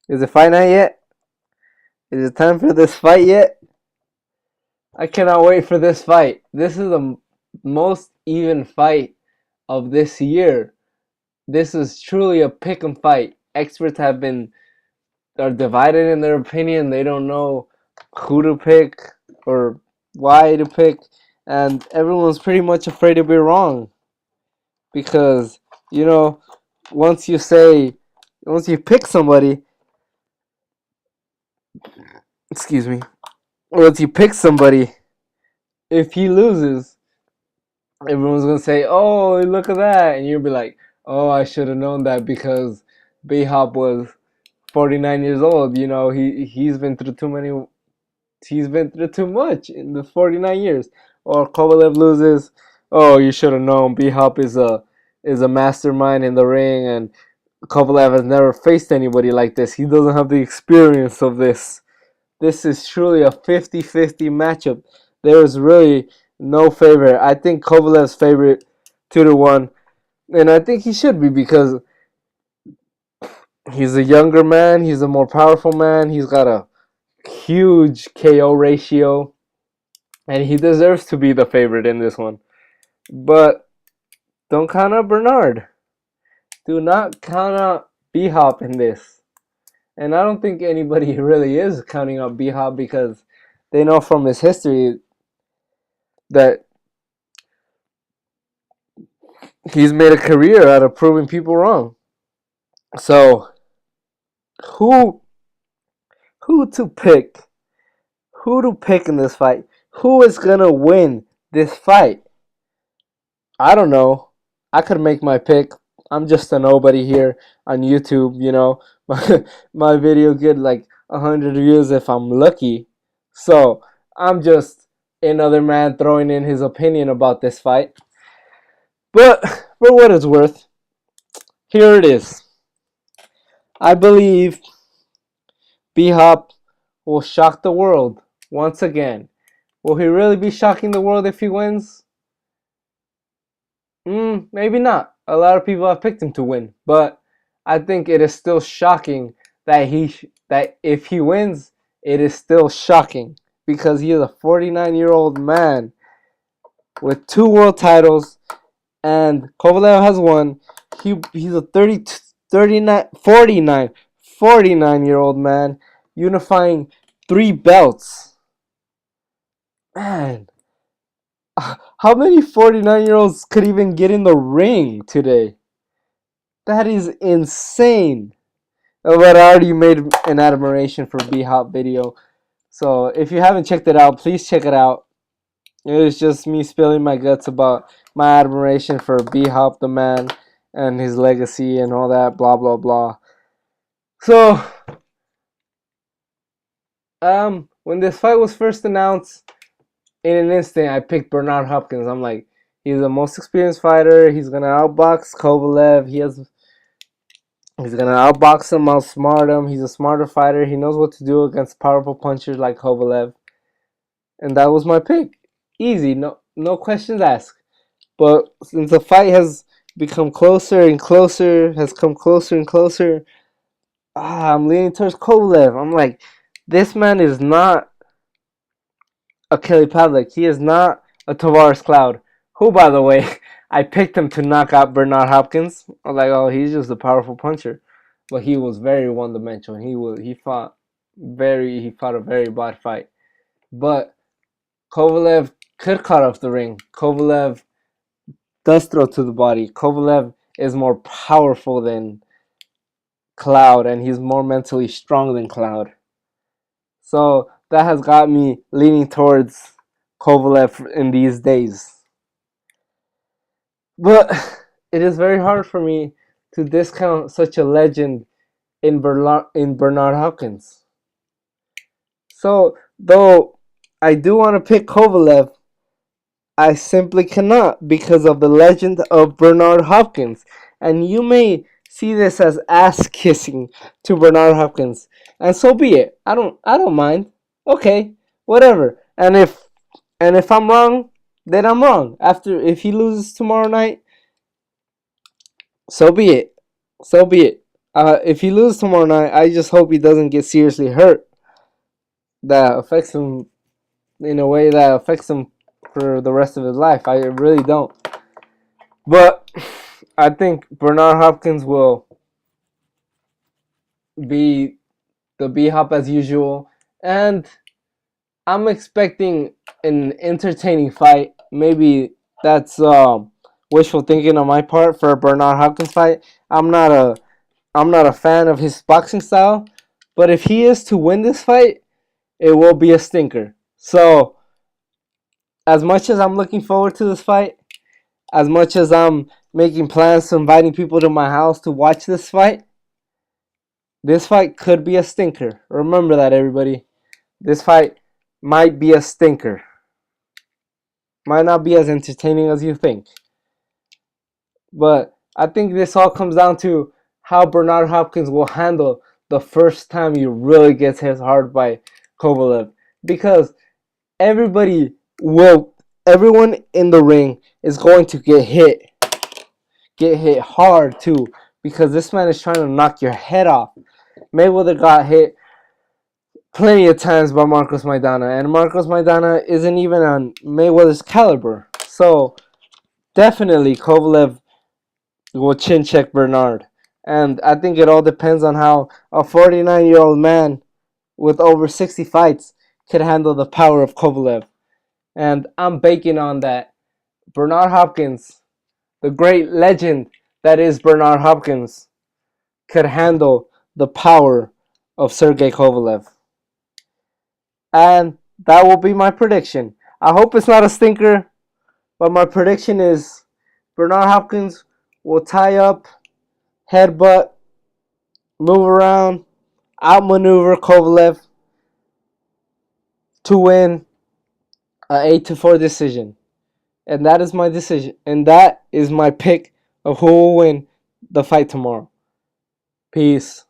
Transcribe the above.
Is it fight night yet? Is it time for this fight yet? I cannot wait for this fight. This is the most even fight of this year. This is truly a pick 'em fight. Experts are divided in their opinion. They don't know who to pick or why to pick, and everyone's pretty much afraid to be wrong because you know once you say once you pick somebody, excuse me, once you pick somebody, if he loses, everyone's gonna say, "Oh, look at that," and you'll be like, "Oh, I should have known that because B Hop was 49 years old. You know, he's been through too many. He's been through too much in the 49 years." Or Kovalev loses. Oh, you should have known. B Hop is a mastermind in the ring, and Kovalev has never faced anybody like this. He doesn't have the experience of this. This is truly a 50-50 matchup. There is really no favorite. I think Kovalev's favorite 2-1, and I think he should be because he's a younger man. He's a more powerful man. He's got a huge KO ratio, and he deserves to be the favorite in this one. But don't count out Bernard. Do not count out B Hop in this. And I don't think anybody really is counting out B Hop because they know from his history that he's made a career out of proving people wrong. So who who to pick? Who to pick in this fight? Who is gonna win this fight? I don't know. I could make my pick. I'm just a nobody here on YouTube. My video get like 100 views if I'm lucky. So I'm just another man throwing in his opinion about this fight. But for what it's worth, here it is. I believe B Hop will shock the world once again. Will he really be shocking the world if he wins? Maybe not. A lot of people have picked him to win, but I think it is still shocking that if he wins, it is still shocking because he is a 49-year-old man with 2 world titles, and Kovalev has one. He's a 49-year-old man unifying 3 belts. Man, how many 49-year-olds could even get in the ring today? That is insane. But I already made an admiration for B Hop video. So if you haven't checked it out, please check it out. It was just me spilling my guts about my admiration for B Hop the man and his legacy and all that, blah blah blah. So when this fight was first announced, in an instant I picked Bernard Hopkins. I'm like, he's the most experienced fighter. He's gonna outbox Kovalev. He's gonna outbox him, outsmart him. He's a smarter fighter. He knows what to do against powerful punchers like Kovalev. And that was my pick. Easy, no questions asked. But since the fight has become closer and closer, has come closer and closer, I'm leaning towards Kovalev. I'm like, this man is not a Kelly Pavlik. He is not a Tavares Cloud. Who, by the way, I picked him to knock out Bernard Hopkins. I was like, oh, he's just a powerful puncher. But he was very one-dimensional. He fought a very bad fight. But Kovalev could cut off the ring. Kovalev does throw to the body. Kovalev is more powerful than Cloud, and he's more mentally strong than Cloud. So that has got me leaning towards Kovalev in these days. But it is very hard for me to discount such a legend in Bernard Hopkins. So, though I do want to pick Kovalev, I simply cannot because of the legend of Bernard Hopkins. And you may see this as ass kissing to Bernard Hopkins, and so be it. I don't mind. Okay, whatever. And if I'm wrong, then I'm wrong. If he loses tomorrow night, so be it. So be it. If he loses tomorrow night, I just hope he doesn't get seriously hurt. That affects him in a way that affects him for the rest of his life. I really don't. But I think Bernard Hopkins will be the B Hop as usual, and I'm expecting an entertaining fight. Maybe that's wishful thinking on my part for a Bernard Hopkins fight. I'm not a fan of his boxing style, but if he is to win this fight, it will be a stinker. So, as much as I'm looking forward to this fight, as much as I'm making plans to inviting people to my house to watch this fight could be a stinker. Remember that, everybody. This fight might be a stinker. Might not be as entertaining as you think. But I think this all comes down to how Bernard Hopkins will handle the first time he really gets hit hard by Kovalev. Because everybody will, everyone in the ring is going to get hit hard too. Because this man is trying to knock your head off. Mayweather got hit plenty of times by Marcos Maidana, and Marcos Maidana isn't even on Mayweather's caliber. So definitely Kovalev will chin check Bernard. And I think it all depends on how a 49-year-old man with over 60 fights could handle the power of Kovalev. And I'm banking on that. Bernard Hopkins, the great legend that is Bernard Hopkins, could handle the power of Sergey Kovalev. And that will be my prediction. I hope it's not a stinker, but my prediction is Bernard Hopkins will tie up, headbutt, move around, outmaneuver Kovalev to win an 8-4 decision. And that is my decision. And that is my pick of who will win the fight tomorrow. Peace.